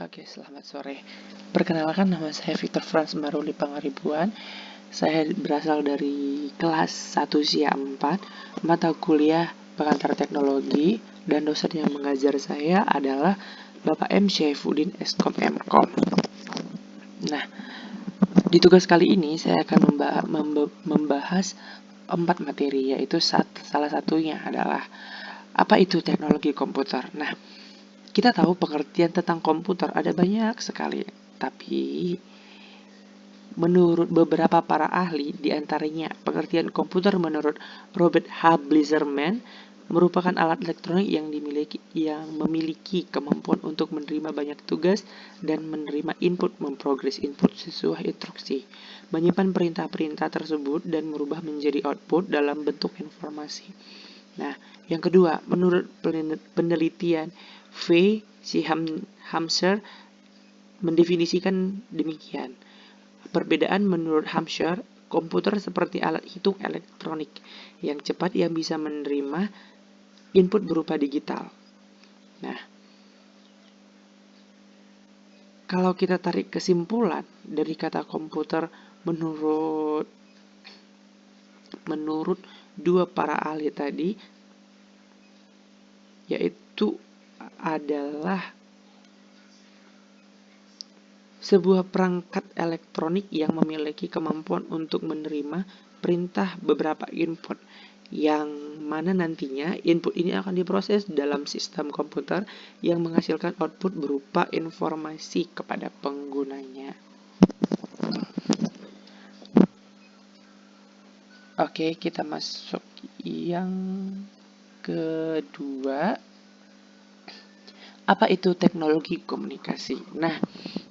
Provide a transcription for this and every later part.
Oke, selamat sore. Perkenalkan, nama saya Victor Franz Maruli Pangaribuan. Saya berasal dari kelas 1 SIA 4, mata kuliah pengantar teknologi, dan dosen yang mengajar saya adalah Bapak M. Syaifuddin Eskom Mkom. Nah, di tugas kali ini saya akan membahas 4 materi, yaitu salah satunya adalah apa itu teknologi komputer. Nah, kita tahu pengertian tentang komputer ada banyak sekali, tapi menurut beberapa para ahli, diantaranya pengertian komputer menurut Robert H. Blizzerman merupakan alat elektronik yang memiliki kemampuan untuk menerima banyak tugas dan menerima input, memprogres input sesuai instruksi, menyimpan perintah-perintah tersebut dan merubah menjadi output dalam bentuk informasi. Nah, yang kedua, menurut penelitian V. C. Hamser mendefinisikan demikian. Perbedaan menurut Hamser, komputer seperti alat hitung elektronik yang cepat yang bisa menerima input berupa digital. Nah, kalau kita tarik kesimpulan dari kata komputer menurut dua para ahli tadi, yaitu adalah sebuah perangkat elektronik yang memiliki kemampuan untuk menerima perintah beberapa input, yang mana nantinya input ini akan diproses dalam sistem komputer yang menghasilkan output berupa informasi kepada penggunanya. Oke, kita masuk yang kedua. Apa itu teknologi komunikasi? Nah,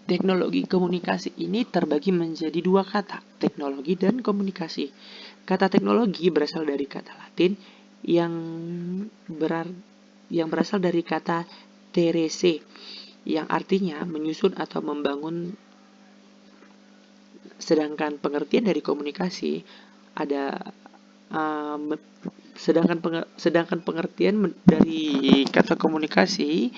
teknologi komunikasi ini terbagi menjadi dua kata, teknologi dan komunikasi. Kata teknologi berasal dari kata Latin yang berasal dari kata terese, yang artinya menyusun atau membangun. Sedangkan pengertian dari komunikasi ada sedangkan pengertian dari kata komunikasi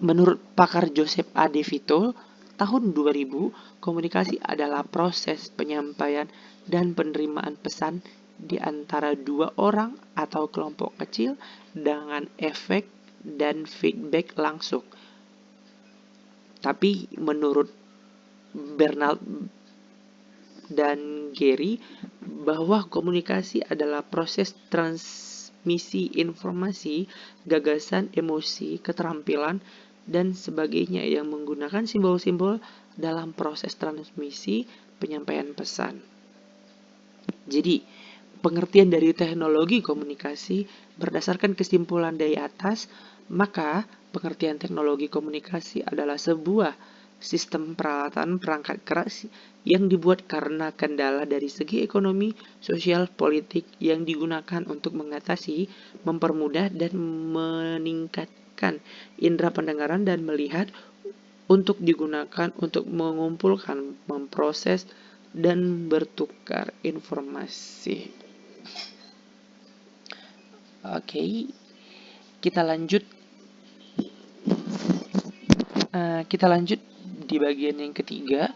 menurut pakar Joseph A. DeVito tahun 2000, komunikasi adalah proses penyampaian dan penerimaan pesan di antara dua orang atau kelompok kecil dengan efek dan feedback langsung. Tapi menurut Bernard dan Gary, bahwa komunikasi adalah proses transmisi informasi, gagasan, emosi, keterampilan, dan sebagainya yang menggunakan simbol-simbol dalam proses transmisi penyampaian pesan. Jadi, pengertian dari teknologi komunikasi berdasarkan kesimpulan dari atas, maka pengertian teknologi komunikasi adalah sebuah sistem peralatan perangkat keras yang dibuat karena kendala dari segi ekonomi, sosial, politik yang digunakan untuk mengatasi, mempermudah, dan meningkatkan indera pendengaran dan melihat, untuk digunakan untuk mengumpulkan, memproses, dan bertukar informasi. Oke, kita lanjut di bagian yang ketiga.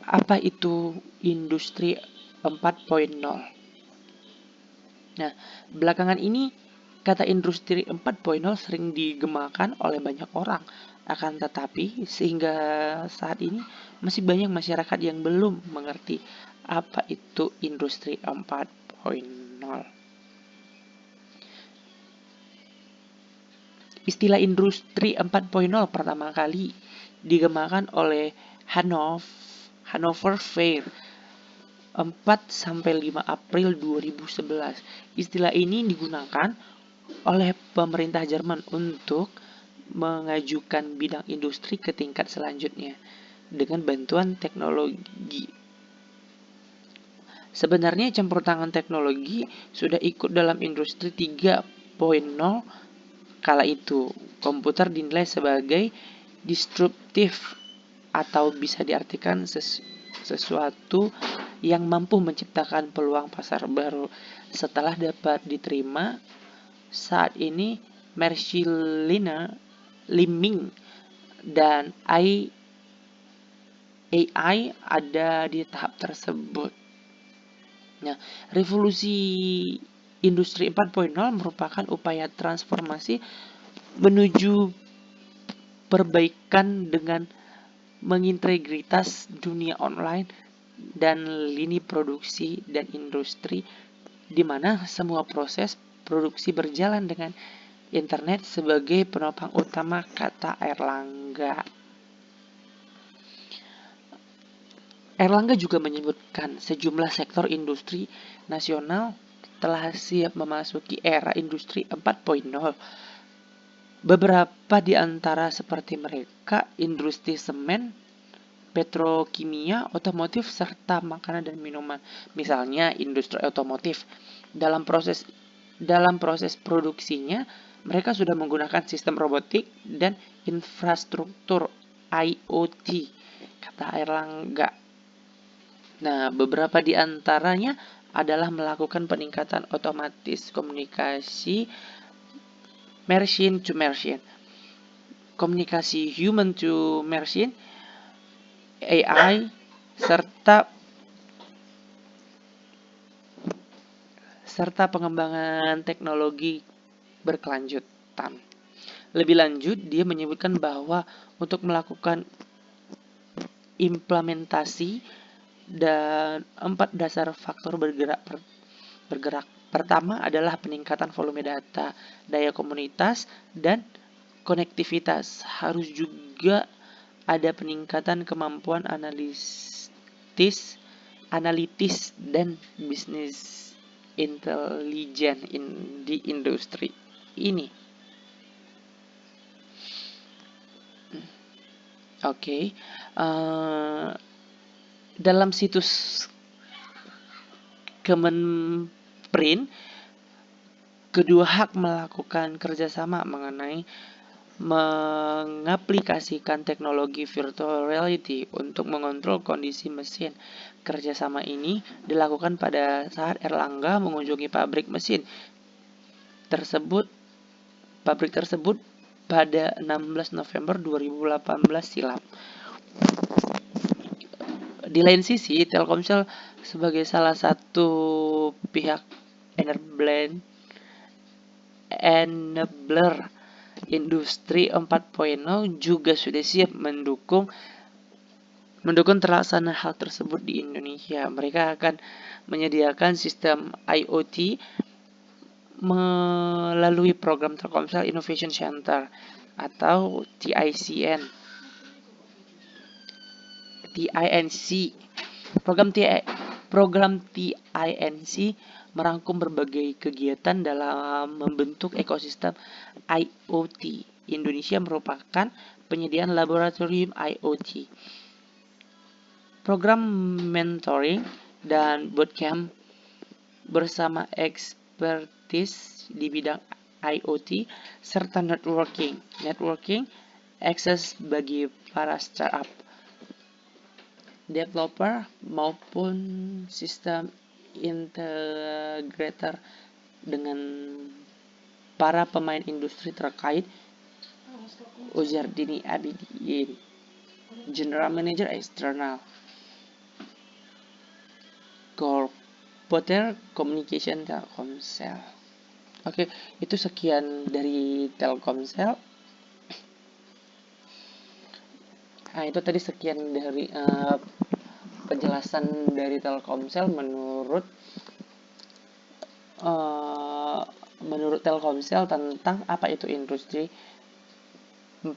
Apa itu industri 4.0? Nah, belakangan ini kata industri 4.0 sering digemakan oleh banyak orang. Akan tetapi sehingga saat ini masih banyak masyarakat yang belum mengerti apa itu industri 4.0. Istilah industri 4.0 pertama kali digemakan oleh Hannover Fair 4-5 April 2011. Istilah ini digunakan oleh pemerintah Jerman untuk mengajukan bidang industri ke tingkat selanjutnya dengan bantuan teknologi. Sebenarnya campur tangan teknologi sudah ikut dalam industri 3.0 kala itu. Komputer dinilai sebagai disruptif atau bisa diartikan sesuatu yang mampu menciptakan peluang pasar baru. Setelah dapat diterima, saat ini Marcelline Liming dan AI ada di tahap tersebut. Nah, revolusi industri 4.0 merupakan upaya transformasi menuju perbaikan dengan mengintegritas dunia online dan lini produksi dan industri, di mana semua proses produksi berjalan dengan internet sebagai penopang utama, kata Erlangga. Erlangga juga menyebutkan sejumlah sektor industri nasional telah siap memasuki era industri 4.0. Beberapa di antara seperti mereka industri semen, petrokimia, otomotif, serta makanan dan minuman. Misalnya industri otomotif. Dalam proses produksinya, mereka sudah menggunakan sistem robotik dan infrastruktur IoT, kata Erlangga. Nah, beberapa di antaranya adalah melakukan peningkatan otomatis komunikasi machine to machine, komunikasi human to machine, AI, serta pengembangan teknologi berkelanjutan. Lebih lanjut, dia menyebutkan bahwa untuk melakukan implementasi dan 4 dasar faktor bergerak. Pertama adalah peningkatan volume data, daya komunitas, dan konektivitas. Harus juga ada peningkatan kemampuan analitis dan bisnis intelijen di industri ini. Oke. Dalam situs Kemenprint, kedua hak melakukan kerjasama mengenai mengaplikasikan teknologi virtual reality untuk mengontrol kondisi mesin. Kerjasama ini dilakukan pada saat Erlangga mengunjungi pabrik tersebut pada 16 November 2018 silam. Di lain sisi, Telkomsel sebagai salah satu pihak enabler industri 4.0 juga sudah siap mendukung terlaksana hal tersebut di Indonesia. Mereka akan menyediakan sistem IoT melalui program Telkomsel Innovation Center atau TINC. Program TINC merangkum berbagai kegiatan dalam membentuk ekosistem IoT. Indonesia merupakan penyediaan laboratorium IoT. Program mentoring dan bootcamp bersama expertise di bidang IoT serta networking akses bagi para startup, developer maupun sistem integrator dengan para pemain industri terkait. Uzardini Abidin, General Manager External, Corporate Communication Telkomsel. Oke, itu sekian dari Telkomsel. Nah, itu tadi sekian dari penjelasan dari Telkomsel menurut Telkomsel tentang apa itu industri 4.0.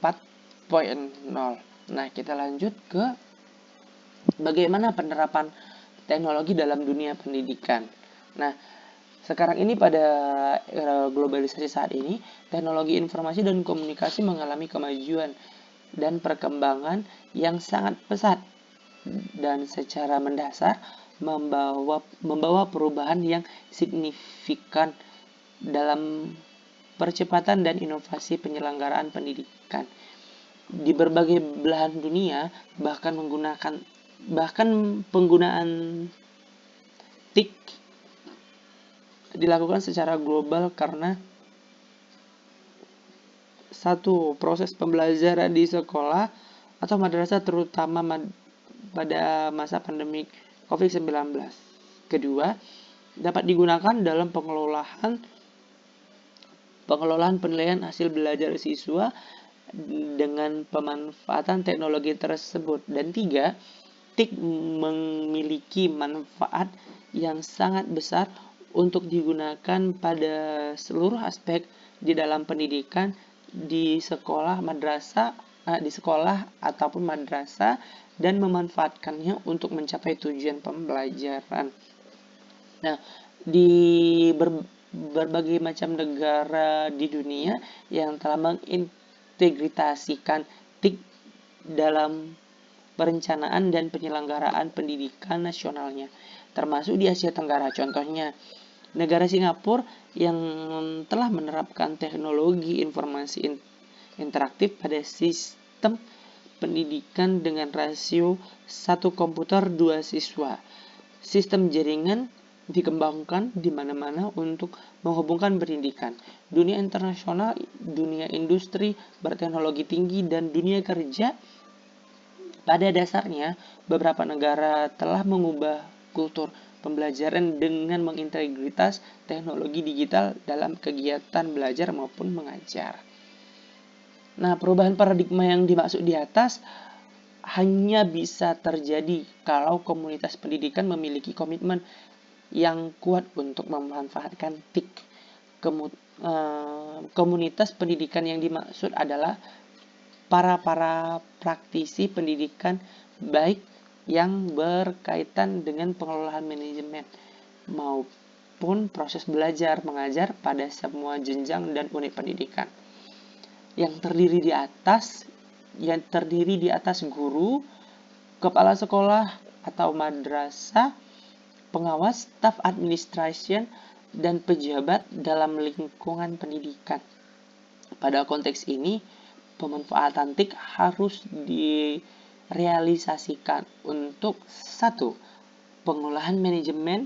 Nah, kita lanjut ke bagaimana penerapan teknologi dalam dunia pendidikan. Nah, sekarang ini pada era globalisasi saat ini, teknologi informasi dan komunikasi mengalami kemajuan dan perkembangan yang sangat pesat dan secara mendasar membawa perubahan yang signifikan dalam percepatan dan inovasi penyelenggaraan pendidikan di berbagai belahan dunia. Bahkan penggunaan TIK dilakukan secara global karena Satu, proses pembelajaran di sekolah atau madrasah terutama pada masa pandemi COVID-19. Kedua, dapat digunakan dalam pengelolaan penilaian hasil belajar siswa dengan pemanfaatan teknologi tersebut. Dan tiga, TIK memiliki manfaat yang sangat besar untuk digunakan pada seluruh aspek di dalam pendidikan di sekolah ataupun madrasah, dan memanfaatkannya untuk mencapai tujuan pembelajaran. Nah, di berbagai macam negara di dunia yang telah mengintegrasikan TIK dalam perencanaan dan penyelenggaraan pendidikan nasionalnya, termasuk di Asia Tenggara. Contohnya, negara Singapura yang telah menerapkan teknologi informasi interaktif pada sistem pendidikan dengan rasio 1 komputer 2 siswa. Sistem jaringan dikembangkan di mana-mana untuk menghubungkan pendidikan, dunia internasional, dunia industri berteknologi tinggi, dan dunia kerja. Pada dasarnya, beberapa negara telah mengubah kultur pembelajaran dengan mengintegritas teknologi digital dalam kegiatan belajar maupun mengajar. Nah, perubahan paradigma yang dimaksud di atas hanya bisa terjadi kalau komunitas pendidikan memiliki komitmen yang kuat untuk memanfaatkan TIK. Komunitas pendidikan yang dimaksud adalah para praktisi pendidikan, baik yang berkaitan dengan pengelolaan manajemen maupun proses belajar mengajar pada semua jenjang dan unit pendidikan, yang terdiri di atas guru, kepala sekolah atau madrasah, pengawas, staf administration, dan pejabat dalam lingkungan pendidikan. Pada konteks ini, pemanfaatan TIK harus direalisasikan untuk 1. Pengolahan manajemen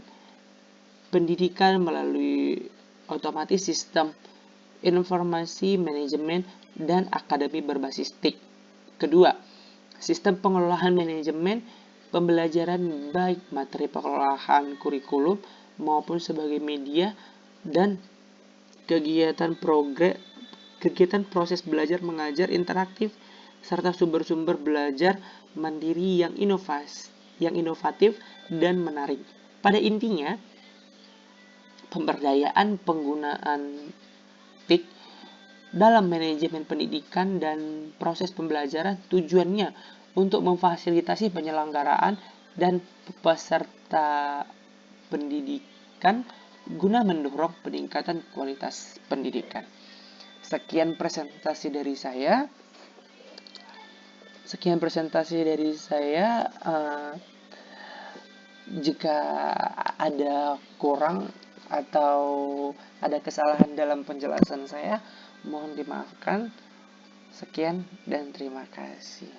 pendidikan melalui otomatis sistem informasi manajemen dan akademi berbasis TIK. Kedua, sistem pengelolaan manajemen pembelajaran baik materi pengelolaan kurikulum maupun sebagai media dan kegiatan proses belajar mengajar interaktif serta sumber-sumber belajar mandiri yang inovatif dan menarik. Pada intinya, pemberdayaan penggunaan TIK dalam manajemen pendidikan dan proses pembelajaran tujuannya untuk memfasilitasi penyelenggaraan dan peserta pendidikan guna mendorong peningkatan kualitas pendidikan. Sekian presentasi dari saya. Jika ada kurang atau ada kesalahan dalam penjelasan saya, mohon dimaafkan. Sekian dan terima kasih.